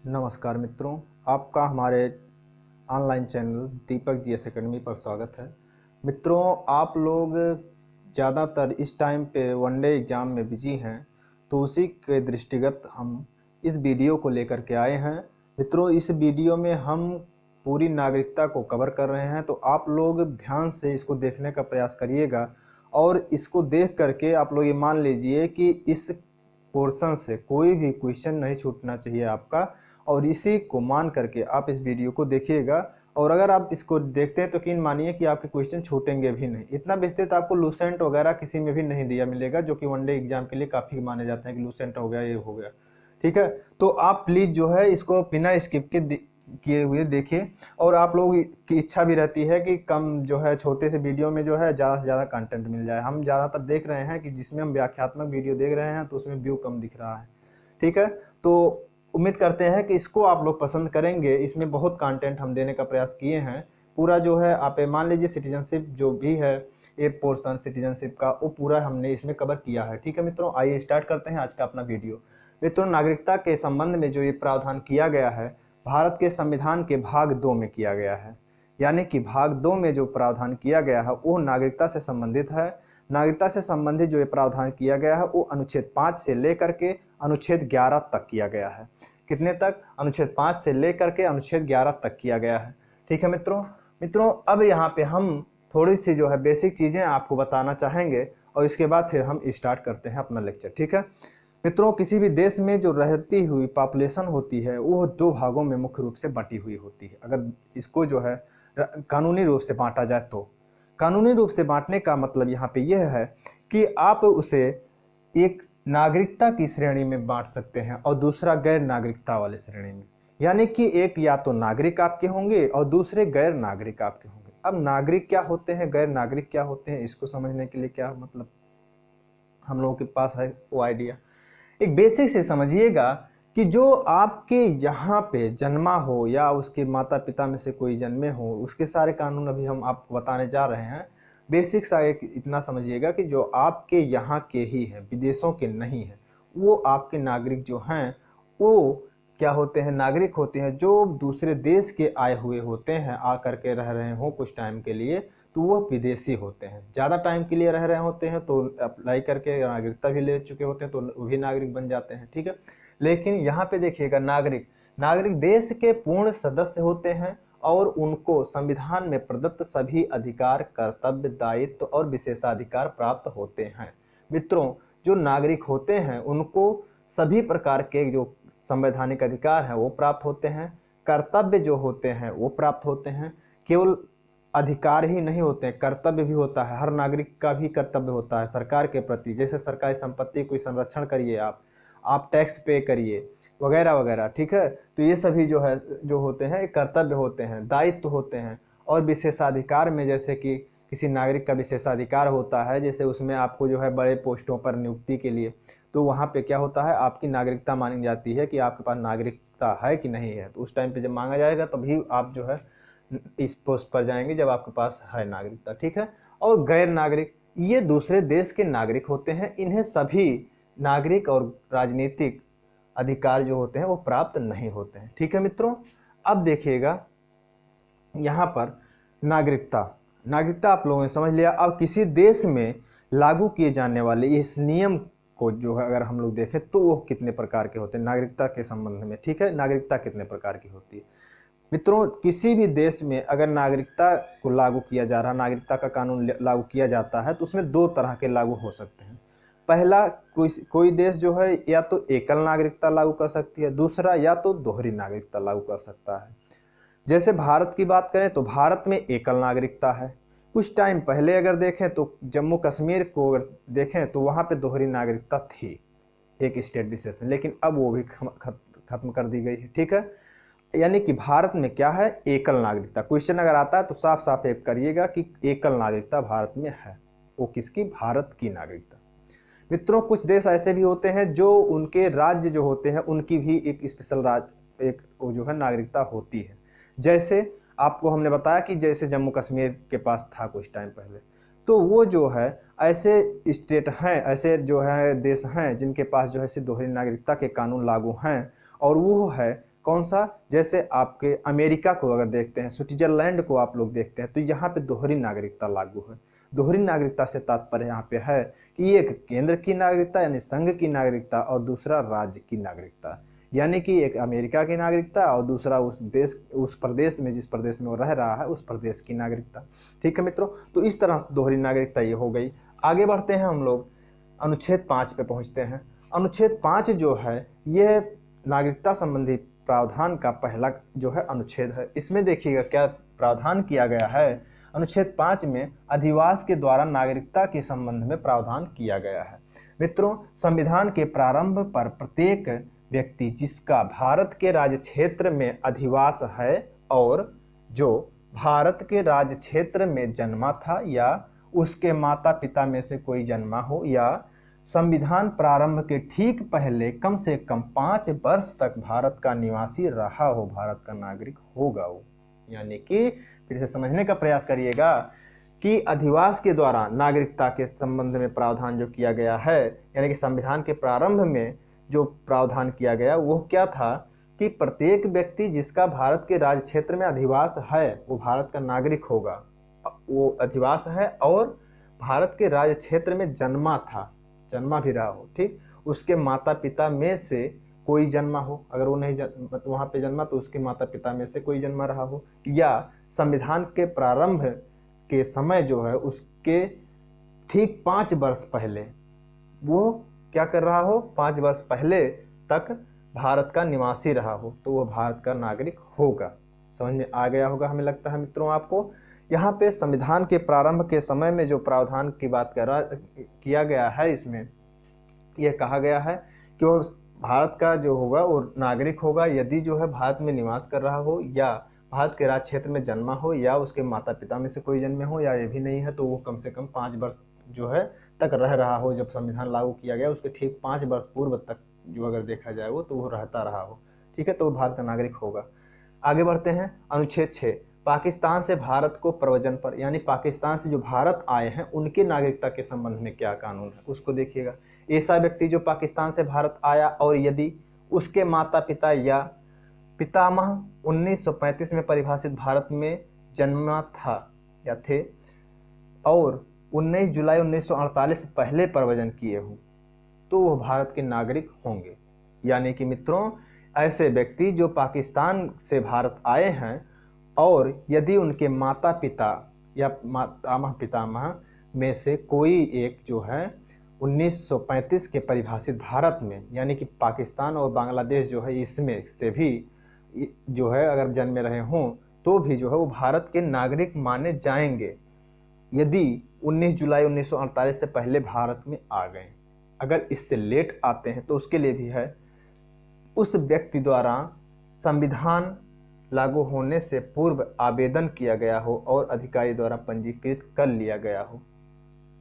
नमस्कार मित्रों, आपका हमारे ऑनलाइन चैनल दीपक जीएस एकेडमी पर स्वागत है। मित्रों, आप लोग ज़्यादातर इस टाइम पे वनडे एग्ज़ाम में बिजी हैं, तो उसी के दृष्टिगत हम इस वीडियो को लेकर के आए हैं। मित्रों, इस वीडियो में हम पूरी नागरिकता को कवर कर रहे हैं, तो आप लोग ध्यान से इसको देखने का प्रयास करिएगा और इसको देख करके आप लोग ये मान लीजिए कि इस पोर्शन से कोई भी क्वेश्चन नहीं छूटना चाहिए आपका, और इसी को मान करके आप इस वीडियो को देखिएगा। और अगर आप इसको देखते हैं तो यकीन मानिए कि आपके क्वेश्चन छूटेंगे भी नहीं। इतना विस्तृत आपको लूसेंट वगैरह किसी में भी नहीं दिया मिलेगा, जो कि वनडे एग्जाम के लिए काफ़ी माने जाते हैं कि लूसेंट हो गया, ये हो गया। ठीक है, तो आप प्लीज़ जो है इसको बिना स्किप के किए हुए देखिए। और आप लोग की इच्छा भी रहती है कि कम जो है छोटे से वीडियो में जो है ज़्यादा से ज़्यादा कंटेंट मिल जाए। हम ज़्यादातर देख रहे हैं कि जिसमें हम व्याख्यात्मक वीडियो देख रहे हैं तो उसमें व्यू कम दिख रहा है। ठीक है, तो उम्मीद करते हैं कि इसको आप लोग पसंद करेंगे। इसमें बहुत कंटेंट हम देने का प्रयास किए हैं। पूरा जो है आप मान लीजिए सिटीजनशिप जो भी है, ये पोर्शन सिटीजनशिप का, वो पूरा हमने इसमें कवर किया है। ठीक है मित्रों, आइए स्टार्ट करते हैं आज का अपना वीडियो। मित्रों, नागरिकता के संबंध में जो ये प्रावधान किया गया है, भारत के संविधान के भाग 2 में किया गया है। यानी कि भाग 2 में जो प्रावधान किया गया है वो नागरिकता से संबंधित है। नागरिकता से संबंधित जो ये प्रावधान किया गया है वो अनुच्छेद 5 से लेकर के अनुच्छेद 11 तक किया गया है। कितने तक? अनुच्छेद 5 से लेकर के अनुच्छेद 11 तक किया गया है। ठीक है मित्रों, अब यहाँ पे हम थोड़ी सी जो है बेसिक चीज़ें आपको बताना चाहेंगे और इसके बाद फिर हम स्टार्ट करते हैं अपना लेक्चर। ठीक है मित्रों, किसी भी देश में जो रहती हुई पॉपुलेशन होती है वो 2 भागों में मुख्य रूप से बटी हुई होती है। अगर इसको जो है कानूनी रूप से बांटा जाए तो कानूनी रूप से बांटने का मतलब यहाँ पे यह है कि आप उसे एक नागरिकता की श्रेणी में बांट सकते हैं और दूसरा गैर नागरिकता वाले श्रेणी में। यानी कि एक या तो नागरिक आपके होंगे और दूसरे गैर नागरिक आपके होंगे। अब नागरिक क्या होते हैं, गैर नागरिक क्या होते हैं, इसको समझने के लिए क्या मतलब हम लोगों के पास है वो आइडिया। एक बेसिक से समझिएगा कि जो आपके यहाँ पे जन्मा हो या उसके माता पिता में से कोई जन्मे हो, उसके सारे कानून अभी हम आपको बताने जा रहे हैं। बेसिक सा एक इतना समझिएगा कि जो आपके यहाँ के ही हैं, विदेशों के नहीं हैं, वो आपके नागरिक जो हैं वो क्या होते हैं, नागरिक होते हैं। जो दूसरे देश के आए हुए होते हैं, आ करके रह रहे हों कुछ टाइम के लिए, तो वो विदेशी होते हैं। ज़्यादा टाइम के लिए रह रहे होते हैं तो अप्लाई करके नागरिकता भी ले चुके होते हैं तो वो भी नागरिक बन जाते हैं। ठीक है, लेकिन यहाँ पे देखिएगा, नागरिक देश के पूर्ण सदस्य होते हैं और उनको संविधान में प्रदत्त सभी अधिकार, कर्तव्य, दायित्व और विशेषाधिकार प्राप्त होते हैं। मित्रों, जो नागरिक होते हैं उनको सभी प्रकार के जो संवैधानिक अधिकार हैं वो प्राप्त होते हैं, कर्तव्य जो होते हैं वो प्राप्त होते हैं। केवल अधिकार ही नहीं होते हैं, कर्तव्य भी होता है। हर नागरिक का भी कर्तव्य होता है सरकार के प्रति। जैसे सरकारी संपत्ति कोई संरक्षण करिए, आप टैक्स पे करिए वगैरह वगैरह। ठीक है, तो ये सभी जो है जो होते हैं कर्तव्य होते हैं, दायित्व होते हैं। और विशेषाधिकार में जैसे कि किसी नागरिक का विशेषाधिकार होता है, जैसे उसमें आपको जो है बड़े पोस्टों पर नियुक्ति के लिए, तो वहाँ पे क्या होता है, आपकी नागरिकता मानी जाती है कि आपके पास नागरिकता है कि नहीं है। तो उस टाइम पे जब मांगा जाएगा तभी आप जो है इस पोस्ट पर जाएंगे जब आपके पास है नागरिकता। ठीक है, और गैर नागरिक ये दूसरे देश के नागरिक होते हैं। इन्हें सभी नागरिक और राजनीतिक अधिकार जो होते हैं वो प्राप्त नहीं होते हैं। ठीक है मित्रों, अब देखिएगा यहाँ पर नागरिकता आप लोगों ने समझ लिया। अब किसी देश में लागू किए जाने वाले इस नियम को जो है अगर हम लोग देखें तो वो कितने प्रकार के होते हैं नागरिकता के संबंध में। ठीक है, नागरिकता कितने प्रकार की होती है मित्रों, किसी भी देश में अगर नागरिकता को लागू किया जा रहा, नागरिकता का कानून लागू किया जाता है तो उसमें 2 तरह के लागू हो सकते हैं। पहला, कोई देश जो है या तो एकल नागरिकता लागू कर सकती है, दूसरा या तो दोहरी नागरिकता लागू कर सकता है। जैसे भारत की बात करें तो भारत में एकल नागरिकता है। कुछ टाइम पहले अगर देखें तो जम्मू कश्मीर को अगर देखें तो वहाँ पे दोहरी नागरिकता थी एक स्टेट विशेष में, लेकिन अब वो भी खत्म कर दी गई है। ठीक है, यानी कि भारत में क्या है, एकल नागरिकता। क्वेश्चन अगर आता है तो साफ साफ एक करिएगा कि एकल नागरिकता भारत में है। वो किसकी? भारत की नागरिकता। मित्रों, कुछ देश ऐसे भी होते हैं जो उनके राज्य जो होते हैं उनकी भी एक स्पेशल एक वो जो है नागरिकता होती है। जैसे आपको हमने बताया कि जैसे जम्मू कश्मीर के पास था कुछ टाइम पहले, तो वो जो है ऐसे स्टेट हैं, ऐसे जो है देश हैं जिनके पास जो है सिर्फ दोहरी नागरिकता के कानून लागू हैं। और वो है कौन सा? जैसे आपके अमेरिका को अगर देखते हैं, स्विट्जरलैंड को आप लोग देखते हैं, तो यहाँ पे दोहरी नागरिकता लागू है। दोहरी नागरिकता से तात्पर्य यहाँ पे है कि एक केंद्र की नागरिकता यानी संघ की नागरिकता और दूसरा राज्य की नागरिकता, यानी कि एक अमेरिका की नागरिकता और दूसरा उस देश, उस प्रदेश में, जिस प्रदेश में वो रह रहा है उस प्रदेश की नागरिकता। ठीक है मित्रों, तो इस तरह से दोहरी नागरिकता ये हो गई। आगे बढ़ते हैं हम लोग, अनुच्छेद 5 पे पहुंचते हैं। अनुच्छेद 5 जो है यह नागरिकता संबंधी प्रावधान का पहला जो है अनुच्छेद है। इसमें देखिएगा क्या प्रावधान किया गया है। अनुच्छेद 5 में अधिवास के द्वारा नागरिकता के संबंध में प्रावधान किया गया है। मित्रों, संविधान के प्रारंभ पर प्रत्येक व्यक्ति जिसका भारत के राज्य क्षेत्र में अधिवास है और जो भारत के राज्य क्षेत्र में जन्मा था या उसके माता पिता में से कोई जन्मा हो या संविधान प्रारंभ के ठीक पहले कम से कम 5 वर्ष तक भारत का निवासी रहा हो, भारत का नागरिक होगा वो। यानी कि फिर से समझने का प्रयास करिएगा कि अधिवास के द्वारा नागरिकता के संबंध में प्रावधान जो किया गया है, यानी कि संविधान के प्रारंभ में जो प्रावधान किया गया वो क्या था कि प्रत्येक व्यक्ति जिसका भारत के राज्य क्षेत्र में अधिवास है वो भारत का नागरिक होगा। वो अधिवास है और भारत के राज्य क्षेत्र में जन्मा था, जन्मा भी रहा हो, ठीक, उसके माता पिता में से कोई जन्मा हो, अगर वो नहीं वहाँ पे जन्मा तो उसके माता पिता में से कोई जन्मा रहा हो, या संविधान के प्रारंभ के समय जो है उसके ठीक 5 वर्ष पहले वो क्या कर रहा हो, 5 वर्ष पहले तक भारत का निवासी रहा हो, तो वो भारत का नागरिक होगा। समझ में आ गया होगा हमें लगता है मित्रों आपको। यहाँ पे संविधान के प्रारंभ के समय में जो प्रावधान की बात किया गया है, इसमें यह कहा गया है कि वो भारत का जो होगा वो नागरिक होगा यदि जो है भारत में निवास कर रहा हो या भारत के राज्य क्षेत्र में जन्मा हो या उसके माता पिता में से कोई जन्मे हो, या ये भी नहीं है तो वो कम से कम 5 वर्ष जो है तक रह रहा हो। जब संविधान लागू किया गया उसके ठीक 5 वर्ष पूर्व तक जो अगर देखा जाए वो, तो वो रहता रहा हो, ठीक है, तो वो भारत का नागरिक होगा। आगे बढ़ते हैं, अनुच्छेद 6, पाकिस्तान से भारत को प्रव्रजन पर, यानी पाकिस्तान से जो भारत आए हैं उनके नागरिकता के संबंध में क्या कानून है उसको देखिएगा। ऐसा व्यक्ति जो पाकिस्तान से भारत आया और यदि उसके माता पिता या पितामह 1935 में परिभाषित भारत में जन्मा था या थे और 19 जुलाई 1948 से पहले प्रव्रजन किए हों, तो वह भारत के नागरिक होंगे। यानी कि मित्रों, ऐसे व्यक्ति जो पाकिस्तान से भारत आए हैं और यदि उनके माता पिता या मातामह पितामह में से कोई एक जो है 1935 के परिभाषित भारत में, यानी कि पाकिस्तान और बांग्लादेश जो है इसमें से भी जो है अगर जन्मे रहे हों, तो भी जो है वो भारत के नागरिक माने जाएंगे यदि 19 जुलाई 1948 से पहले भारत में आ गए। अगर इससे लेट आते हैं तो उसके लिए भी है, उस व्यक्ति द्वारा संविधान लागू होने से पूर्व आवेदन किया गया हो और अधिकारी द्वारा पंजीकृत कर लिया गया हो।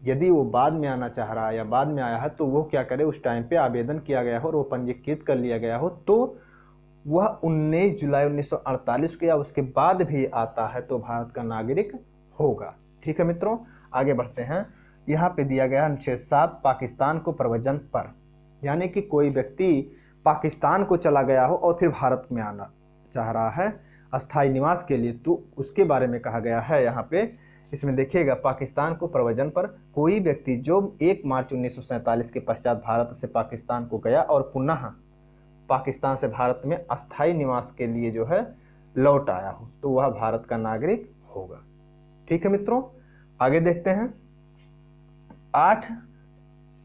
यदि वो बाद में आना चाह रहा है या बाद में आया है तो वो क्या करे, उस टाइम पे आवेदन किया गया हो और वो पंजीकृत कर लिया गया हो, तो वह 19 जुलाई 1948 के या उसके बाद भी आता है तो भारत का नागरिक होगा। ठीक है मित्रों, आगे बढ़ते हैं। यहाँ पे दिया गया अनुच्छेद 7, पाकिस्तान को प्रव्रजन पर, यानी कि कोई व्यक्ति पाकिस्तान को चला गया हो और फिर भारत में आना चाह रहा है अस्थायी निवास के लिए, तो उसके बारे में कहा गया है यहाँ पे। इसमें देखिएगा, पाकिस्तान को प्रव्रजन पर कोई व्यक्ति जो 1 मार्च 1947 के पश्चात भारत से पाकिस्तान को गया और पुनः पाकिस्तान से भारत में अस्थायी निवास के लिए जो है लौट आया हो, तो वह भारत का नागरिक होगा। ठीक है मित्रों, आगे देखते हैं। 8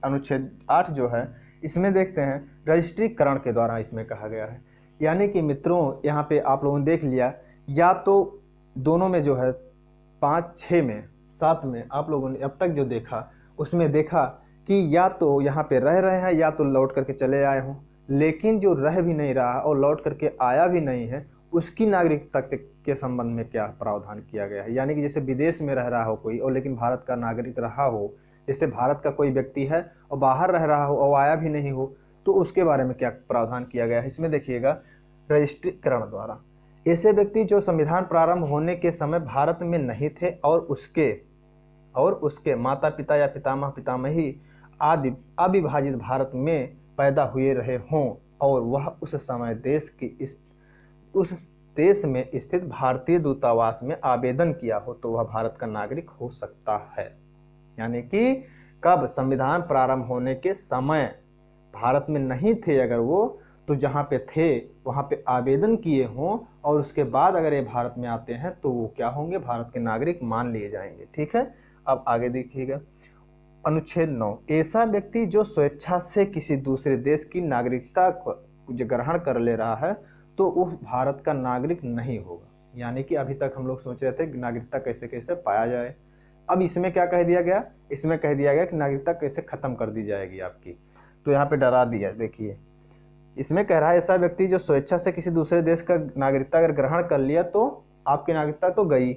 अनुच्छेद 8 जो है इसमें देखते हैं रजिस्ट्रीकरण के द्वारा इसमें कहा गया है। यानी कि मित्रों यहाँ पे आप लोगों ने देख लिया, या तो दोनों में जो है 5, 6 में, 7 में आप लोगों ने अब तक जो देखा उसमें देखा कि या तो यहाँ पे रह रहे हैं या तो लौट करके चले आए हों, लेकिन जो रह भी नहीं रहा और लौट करके आया भी नहीं है उसकी नागरिकता के संबंध में क्या प्रावधान किया गया है। यानी कि जैसे विदेश में रह रहा हो कोई और लेकिन भारत का नागरिक रहा हो, जैसे भारत का कोई व्यक्ति है और बाहर रह रहा हो और आया भी नहीं हो, तो उसके बारे में क्या प्रावधान किया गया है। इसमें देखिएगा, रजिस्ट्रीकरण द्वारा ऐसे व्यक्ति जो संविधान प्रारंभ होने के समय भारत में नहीं थे और उसके माता पिता या पितामह पितामही आदि अविभाजित भारत में पैदा हुए रहे हों और वह उस समय देश की उस देश में स्थित भारतीय दूतावास में आवेदन किया हो तो वह भारत का नागरिक हो सकता है। यानी कि कब, संविधान प्रारंभ होने के समय भारत में नहीं थे अगर वो, तो जहाँ पे थे वहाँ पे आवेदन किए हों और उसके बाद अगर ये भारत में आते हैं तो वो क्या होंगे, भारत के नागरिक मान लिए जाएंगे। ठीक है, अब आगे देखिएगा अनुच्छेद 9, ऐसा व्यक्ति जो स्वेच्छा से किसी दूसरे देश की नागरिकता को ग्रहण कर ले रहा है तो वो भारत का नागरिक नहीं होगा। यानी कि अभी तक हम लोग सोच रहे थे कि नागरिकता कैसे कैसे पाया जाए, अब इसमें क्या कह दिया गया, इसमें कह दिया गया कि नागरिकता कैसे खत्म कर दी जाएगी आपकी। तो यहाँ पे डरा दिया, देखिए इसमें कह रहा है ऐसा व्यक्ति जो स्वेच्छा से किसी दूसरे देश का नागरिकता अगर ग्रहण कर लिया तो आपकी नागरिकता तो गई।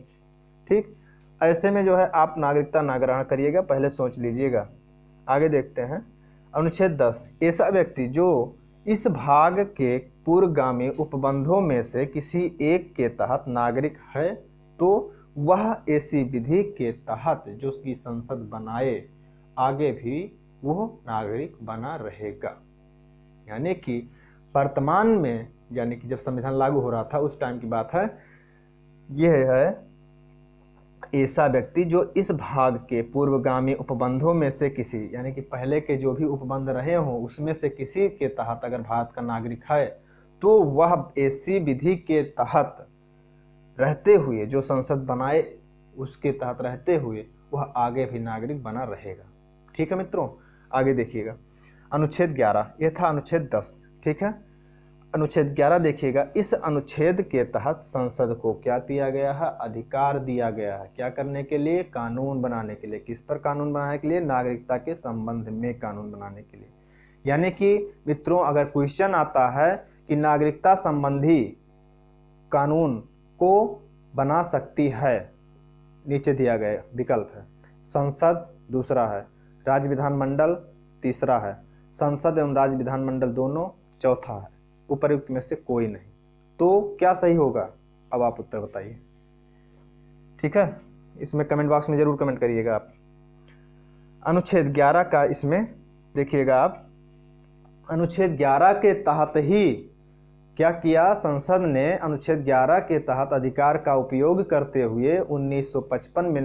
ठीक, ऐसे में जो है आप नागरिकता ना ग्रहण करिएगा, पहले सोच लीजिएगा। आगे देखते हैं अनुच्छेद 10, ऐसा व्यक्ति जो इस भाग के पूर्वगामी उपबंधों में से किसी एक के तहत नागरिक है तो वह ऐसी विधि के तहत जो उसकी संसद बनाए आगे भी वो नागरिक बना रहेगा। यानी कि वर्तमान में, यानी कि जब संविधान लागू हो रहा था उस टाइम की बात है, यह है ऐसा व्यक्ति जो इस भाग के पूर्वगामी उपबंधों में से किसी, यानी कि पहले के जो भी उपबंध रहे हों उसमें से किसी के तहत अगर भारत का नागरिक है तो वह ऐसी विधि के तहत रहते हुए, जो संसद बनाए उसके तहत रहते हुए वह आगे भी नागरिक बना रहेगा। ठीक है मित्रों, आगे देखिएगा अनुच्छेद 11, यह था अनुच्छेद 10। ठीक है, अनुच्छेद 11 देखिएगा, इस अनुच्छेद के तहत संसद को क्या दिया गया है, अधिकार दिया गया है, क्या करने के लिए, कानून बनाने के लिए। किस पर कानून बनाने के लिए, नागरिकता के संबंध में कानून बनाने के लिए। यानी कि मित्रों अगर क्वेश्चन आता है कि नागरिकता संबंधी कानून को बना सकती है, नीचे दिया गया विकल्प है, संसद दूसरा है, राज्य विधानमंडल तीसरा है, संसद एवं राज्य विधानमंडल दोनों चौथा है, उपयुक्त में से कोई नहीं। तो क्या सही होगा, अब आप उत्तर बताइए। ठीक है, इसमें कमेंट बॉक्स में जरूर कमेंट करिएगा आप। अनुच्छेद 11 का इसमें देखिएगा आप, अनुच्छेद 11 के तहत ही क्या किया, संसद ने अनुच्छेद 11 के तहत अधिकार का उपयोग करते हुए 1955 में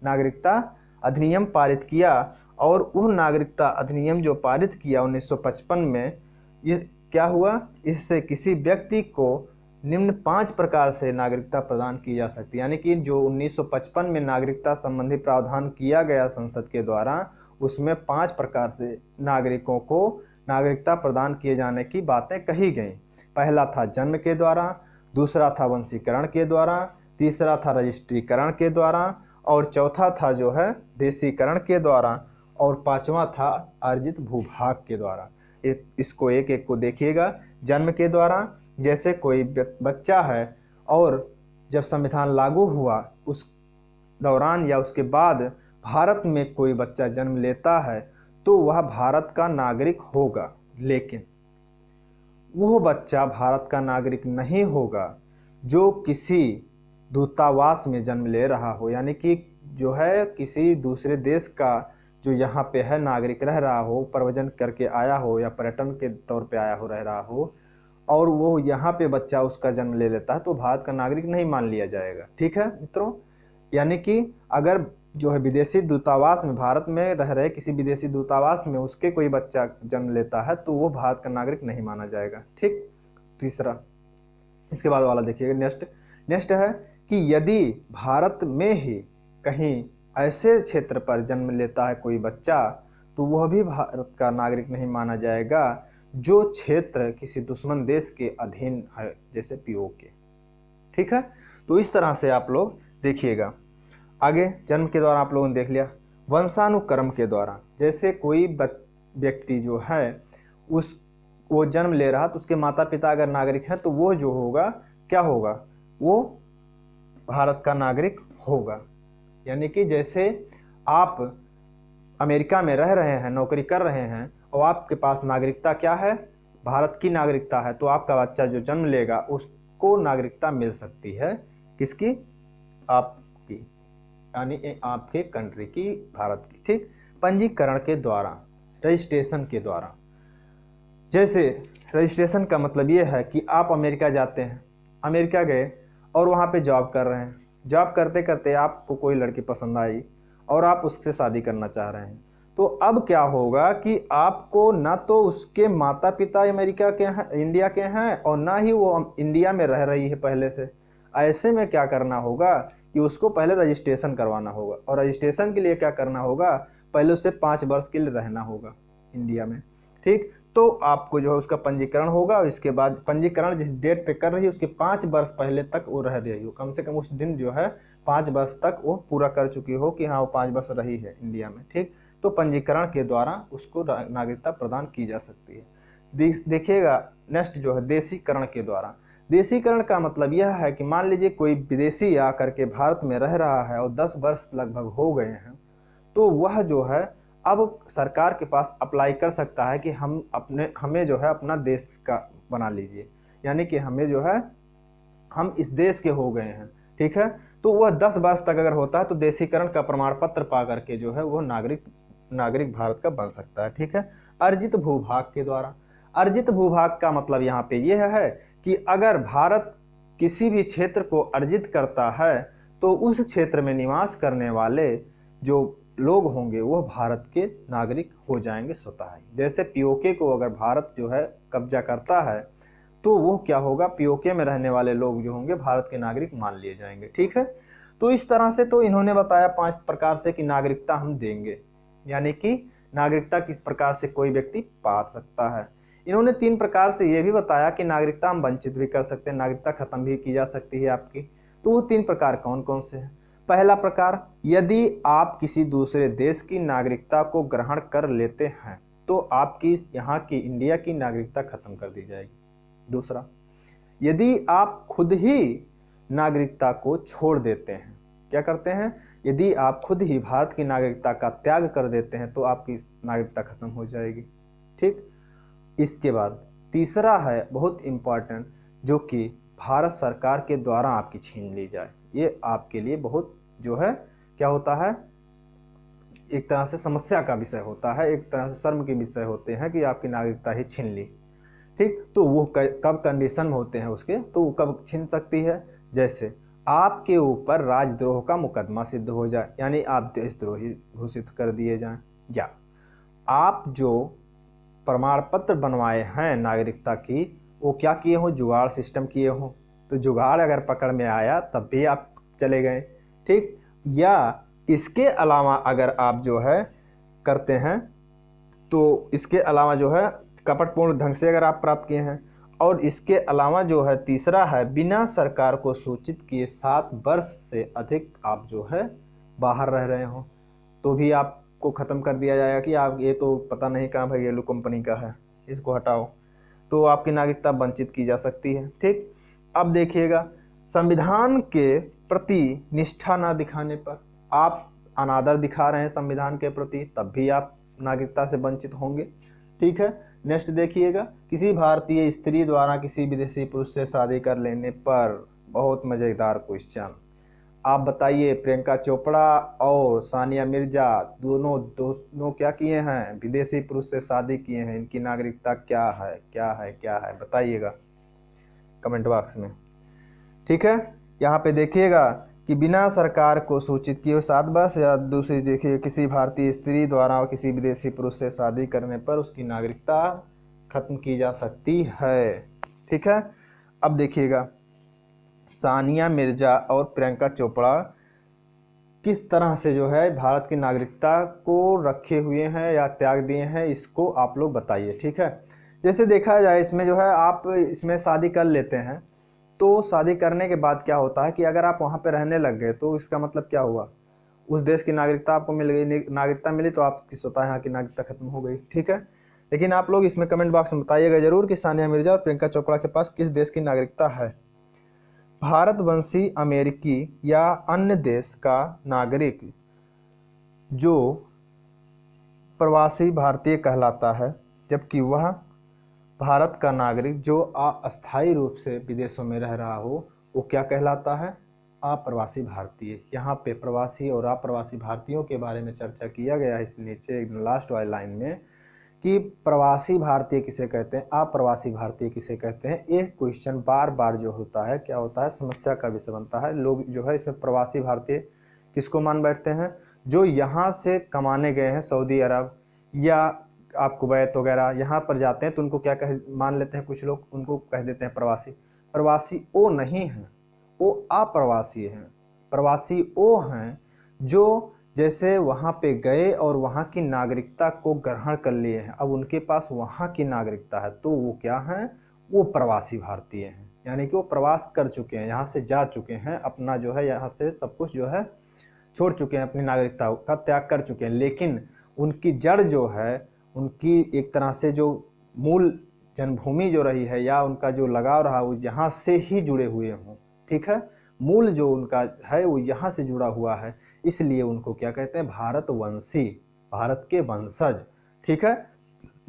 नागरिकता अधिनियम पारित किया। और वह नागरिकता अधिनियम जो पारित किया 1955 में, ये क्या हुआ, इससे किसी व्यक्ति को निम्न 5 प्रकार से नागरिकता प्रदान की जा सकती है। यानी कि जो 1955 में नागरिकता संबंधी प्रावधान किया गया संसद के द्वारा, उसमें 5 प्रकार से नागरिकों को नागरिकता प्रदान किए जाने की बातें कही गई। पहला था जन्म के द्वारा, दूसरा था वंशीकरण के द्वारा, तीसरा था रजिस्ट्रीकरण के द्वारा, और चौथा था जो है देशीकरण के द्वारा, और पांचवा था अर्जित भूभाग के द्वारा। इसको एक एक को देखिएगा। जन्म के द्वारा, जैसे कोई बच्चा है और जब संविधान लागू हुआ उस दौरान या उसके बाद भारत में कोई बच्चा जन्म लेता है तो वह भारत का नागरिक होगा, लेकिन वह बच्चा भारत का नागरिक नहीं होगा जो किसी दूतावास में जन्म ले रहा हो। यानी कि जो है किसी दूसरे देश का जो यहाँ पे है नागरिक रह रहा हो, प्रव्रजन करके आया हो या पर्यटन के तौर पे आया हो, रह रहा हो, और वो यहाँ पे बच्चा उसका जन्म ले लेता है तो भारत का नागरिक नहीं मान लिया जाएगा। ठीक है मित्रों, यानी कि अगर जो है विदेशी दूतावास में, भारत में रह रहे किसी विदेशी दूतावास में उसके कोई बच्चा जन्म लेता है तो वो भारत का नागरिक नहीं माना जाएगा। ठीक, तीसरा, इसके बाद वाला देखिएगा नेक्स्ट है कि यदि भारत में ही कहीं ऐसे क्षेत्र पर जन्म लेता है कोई बच्चा तो वह भी भारत का नागरिक नहीं माना जाएगा जो क्षेत्र किसी दुश्मन देश के अधीन है, जैसे पीओके। ठीक है, तो इस तरह से आप लोग देखिएगा। आगे जन्म के द्वारा आप लोगों ने देख लिया। वंशानुक्रम के द्वारा, जैसे कोई व्यक्ति जो है वो जन्म ले रहा तो उसके माता पिता अगर नागरिक हैं तो वो जो होगा क्या होगा, वो भारत का नागरिक होगा। यानी कि जैसे आप अमेरिका में रह रहे हैं, नौकरी कर रहे हैं और आपके पास नागरिकता क्या है, भारत की नागरिकता है, तो आपका बच्चा जो जन्म लेगा उसको नागरिकता मिल सकती है। किसकी, आपकी, यानी आपके कंट्री की, भारत की। ठीक, पंजीकरण के द्वारा, रजिस्ट्रेशन के द्वारा, जैसे रजिस्ट्रेशन का मतलब ये है कि आप अमेरिका जाते हैं, अमेरिका गए और वहाँ पे जॉब कर रहे हैं, जॉब करते करते आपको कोई लड़की पसंद आई और आप उससे शादी करना चाह रहे हैं। तो अब क्या होगा कि आपको ना तो उसके माता पिता अमेरिका के हैं, इंडिया के हैं, और ना ही वो इंडिया में रह रही है पहले से। ऐसे में क्या करना होगा कि उसको पहले रजिस्ट्रेशन करवाना होगा, और रजिस्ट्रेशन के लिए क्या करना होगा, पहले उसे 5 वर्ष के लिए रहना होगा इंडिया में। ठीक, तो आपको जो है उसका पंजीकरण होगा, और इसके बाद पंजीकरण जिस डेट पे कर रही है उसके 5 वर्ष पहले तक वो रह रही हो, कम से कम उस दिन जो है 5 वर्ष तक वो पूरा कर चुकी हो कि हाँ वो 5 वर्ष रही है इंडिया में। ठीक, तो पंजीकरण के द्वारा उसको नागरिकता प्रदान की जा सकती है। देखिएगा नेक्स्ट जो है देशीकरण के द्वारा। देशीकरण का मतलब यह है कि मान लीजिए कोई विदेशी आकर के भारत में रह रहा है और 10 वर्ष लगभग हो गए हैं, तो वह जो है अब सरकार के पास अप्लाई कर सकता है कि हमें जो है अपना देश का बना लीजिए, यानी कि हमें जो है हम इस देश के हो गए हैं। ठीक है, तो वह 10 वर्ष तक अगर होता है तो देशीकरण का प्रमाण पत्र पा करके जो है वह नागरिक भारत का बन सकता है। ठीक है, अर्जित भूभाग के द्वारा। अर्जित भूभाग का मतलब यहाँ पे यह है कि अगर भारत किसी भी क्षेत्र को अर्जित करता है तो उस क्षेत्र में निवास करने वाले जो लोग होंगे वो भारत के नागरिक हो जाएंगे स्वतः ही। जैसे पीओके को अगर भारत जो है कब्जा करता है तो वो क्या होगा, पीओके में रहने वाले लोग जो होंगे भारत के नागरिक मान लिए जाएंगे। ठीक है, तो इस तरह से तो इन्होंने बताया 5 प्रकार से कि नागरिकता हम देंगे, यानी कि नागरिकता किस प्रकार से कोई व्यक्ति पा सकता है। इन्होंने 3 प्रकार से ये भी बताया कि नागरिकता हम वंचित भी कर सकते हैं, नागरिकता खत्म भी की जा सकती है आपकी। तो वो 3 प्रकार कौन कौन से हैं? पहला प्रकार, यदि आप किसी दूसरे देश की नागरिकता को ग्रहण कर लेते हैं तो आपकी यहाँ की इंडिया की नागरिकता खत्म कर दी जाएगी। दूसरा, यदि आप खुद ही नागरिकता को छोड़ देते हैं, क्या करते हैं, यदि आप खुद ही भारत की नागरिकता का त्याग कर देते हैं तो आपकी नागरिकता खत्म हो जाएगी। ठीक, इसके बाद तीसरा है बहुत इम्पॉर्टेंट, जो कि भारत सरकार के द्वारा आपकी छीन ली जाए। ये आपके लिए बहुत जो है क्या होता है, एक तरह से समस्या का विषय होता है, एक तरह से शर्म के विषय होते हैं कि आपकी नागरिकता ही छीन ली। ठीक, तो वो कब कंडीशन में होते हैं उसके, तो वो कब छीन सकती है, जैसे आपके ऊपर राजद्रोह का मुकदमा सिद्ध हो जाए, यानी आप देशद्रोही घोषित कर दिए जाएं, या आप जो प्रमाण पत्र बनवाए हैं नागरिकता की वो क्या किए हो, जुगाड़ सिस्टम किए हो, तो जुगाड़ अगर पकड़ में आया तब भी आप चले गए। ठीक, या इसके अलावा अगर आप जो है करते हैं तो इसके अलावा जो है कपटपूर्ण ढंग से अगर आप प्राप्त किए हैं, और इसके अलावा जो है तीसरा है बिना सरकार को सूचित किए 7 वर्ष से अधिक आप जो है बाहर रह रहे हो तो भी आपको ख़त्म कर दिया जाएगा कि आप ये तो पता नहीं कहाँ भाई येलो कंपनी का है, इसको हटाओ, तो आपकी नागरिकता वंचित की जा सकती है। ठीक, अब देखिएगा संविधान के प्रति निष्ठा ना दिखाने पर, आप अनादर दिखा रहे हैं संविधान के प्रति, तब भी आप नागरिकता से वंचित होंगे। ठीक है, नेक्स्ट देखिएगा, किसी भारतीय स्त्री द्वारा किसी विदेशी पुरुष से शादी कर लेने पर, बहुत मज़ेदार क्वेश्चन, आप बताइए प्रियंका चोपड़ा और सानिया मिर्जा दोनों क्या किए हैं, विदेशी पुरुष से शादी किए हैं, इनकी नागरिकता क्या है, क्या है, क्या है, बताइएगा कमेंट बॉक्स में। ठीक है, यहाँ पे देखिएगा कि बिना सरकार को सूचित किए 7 वर्ष, या दूसरी देखिए किसी भारतीय स्त्री द्वारा किसी विदेशी पुरुष से शादी करने पर उसकी नागरिकता खत्म की जा सकती है। ठीक है, अब देखिएगा सानिया मिर्जा और प्रियंका चोपड़ा किस तरह से जो है भारत की नागरिकता को रखे हुए हैं या त्याग दिए हैं, इसको आप लोग बताइए। ठीक है, जैसे देखा जाए इसमें जो है आप इसमें शादी कर लेते हैं तो शादी करने के बाद क्या होता है कि अगर आप वहाँ पे रहने लग गए तो इसका मतलब क्या हुआ, उस देश की नागरिकता आपको मिल गई, नागरिकता मिली तो आपकी स्वतः यहाँ की नागरिकता खत्म हो गई। ठीक है, लेकिन आप लोग इसमें कमेंट बॉक्स में बताइएगा जरूर कि सानिया मिर्जा और प्रियंका चोपड़ा के पास किस देश की नागरिकता है, भारतवंशी, अमेरिकी या अन्य देश का नागरिक जो प्रवासी भारतीय कहलाता है, जबकि वह भारत का नागरिक जो अस्थायी रूप से विदेशों में रह रहा हो वो क्या कहलाता है, अप्रवासी भारतीय। यहाँ पे प्रवासी और अप्रवासी भारतीयों के बारे में चर्चा किया गया है इस नीचे लास्ट वाली लाइन में कि प्रवासी भारतीय किसे कहते हैं, अप्रवासी भारतीय किसे कहते हैं। एक क्वेश्चन बार बार जो होता है क्या होता है, समस्या का विषय बनता है। लोग जो है इसमें प्रवासी भारतीय किसको मान बैठते हैं, जो यहाँ से कमाने गए हैं सऊदी अरब या आप कुवैत वगैरह यहाँ पर जाते हैं तो उनको क्या कह मान लेते हैं कुछ लोग, उनको कह देते हैं प्रवासी। प्रवासी वो नहीं हैं, वो अप्रवासी हैं। प्रवासी वो हैं जो जैसे वहाँ पे गए और वहाँ की नागरिकता को ग्रहण कर लिए हैं, अब उनके पास वहाँ की नागरिकता है, तो वो क्या हैं, वो प्रवासी भारतीय हैं। यानी कि वो प्रवास कर चुके हैं, यहाँ से जा चुके हैं, अपना जो है यहाँ से सब कुछ जो है छोड़ चुके हैं, अपनी नागरिकता का त्याग कर चुके हैं, लेकिन उनकी जड़ जो है, उनकी एक तरह से जो मूल जन्मभूमि जो रही है या उनका जो लगाव रहा वो यहाँ से ही जुड़े हुए हों। ठीक है, मूल जो उनका है वो यहाँ से जुड़ा हुआ है, इसलिए उनको क्या कहते हैं, भारतवंशी, भारत के वंशज। ठीक है,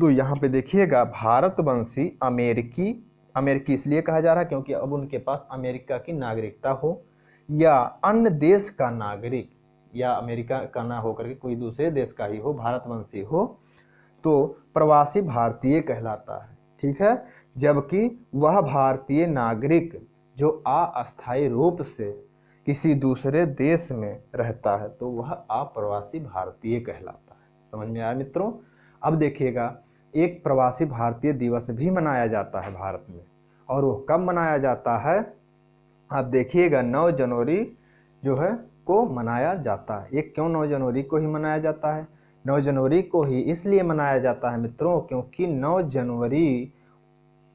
तो यहाँ पे देखिएगा भारतवंशी अमेरिकी, अमेरिकी इसलिए कहा जा रहा है क्योंकि अब उनके पास अमेरिका की नागरिकता हो या अन्य देश का नागरिक, या अमेरिका का ना होकर के कोई दूसरे देश का ही हो, भारतवंशी हो, तो प्रवासी भारतीय कहलाता है। ठीक है, जबकि वह भारतीय नागरिक जो अस्थायी रूप से किसी दूसरे देश में रहता है तो वह अप्रवासी भारतीय कहलाता है। समझ में आया मित्रों। अब देखिएगा एक प्रवासी भारतीय दिवस भी मनाया जाता है भारत में, और वो कब मनाया जाता है, आप देखिएगा 9 जनवरी जो है को मनाया जाता है। ये क्यों 9 जनवरी को ही मनाया जाता है, 9 जनवरी को ही इसलिए मनाया जाता है मित्रों क्योंकि 9 जनवरी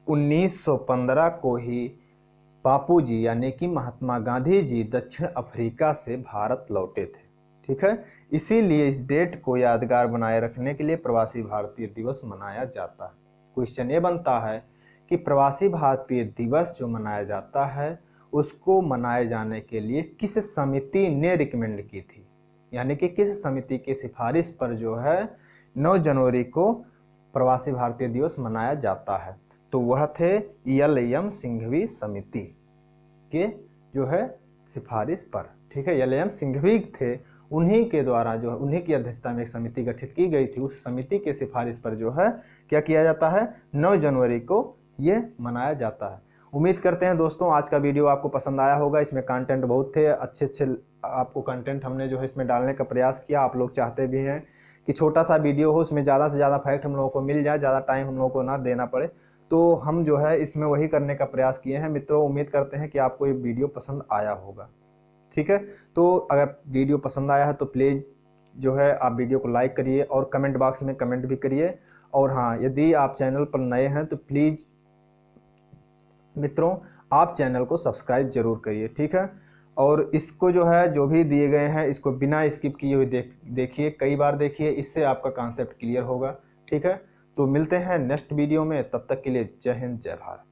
1915 को ही बापूजी यानी कि महात्मा गांधी जी दक्षिण अफ्रीका से भारत लौटे थे। ठीक है, इसीलिए इस डेट को यादगार बनाए रखने के लिए प्रवासी भारतीय दिवस मनाया जाता है। क्वेश्चन ये बनता है कि प्रवासी भारतीय दिवस जो मनाया जाता है उसको मनाए जाने के लिए किस समिति ने रिकमेंड की थी, यानी कि किस समिति की सिफारिश पर जो है 9 जनवरी को प्रवासी भारतीय दिवस मनाया जाता है, तो वह थे एल.एम. सिंघवी समिति के जो है सिफारिश पर। ठीक है, एल.एम. सिंघवी थे, उन्हीं के द्वारा जो है उन्हीं की अध्यक्षता में एक समिति गठित की गई थी, उस समिति के सिफारिश पर जो है क्या किया जाता है, 9 जनवरी को ये मनाया जाता है। उम्मीद करते हैं दोस्तों आज का वीडियो आपको पसंद आया होगा। इसमें कंटेंट बहुत थे, अच्छे आपको कंटेंट हमने जो है इसमें डालने का प्रयास किया। आप लोग चाहते भी हैं कि छोटा सा वीडियो हो, उसमें ज़्यादा से ज़्यादा फैक्ट हम लोगों को मिल जाए, ज़्यादा टाइम हम लोगों को ना देना पड़े, तो हम जो है इसमें वही करने का प्रयास किए हैं। मित्रों उम्मीद करते हैं कि आपको ये वीडियो पसंद आया होगा। ठीक है, तो अगर वीडियो पसंद आया है तो प्लीज़ जो है आप वीडियो को लाइक करिए और कमेंट बॉक्स में कमेंट भी करिए। और हाँ, यदि आप चैनल पर नए हैं तो प्लीज़ मित्रों आप चैनल को सब्सक्राइब जरूर करिए। ठीक है, और इसको जो है जो भी दिए गए हैं इसको बिना स्किप किए हुए देखिए, कई बार देखिए, इससे आपका कॉन्सेप्ट क्लियर होगा। ठीक है, तो मिलते हैं नेक्स्ट वीडियो में, तब तक के लिए जय हिंद जय भारत।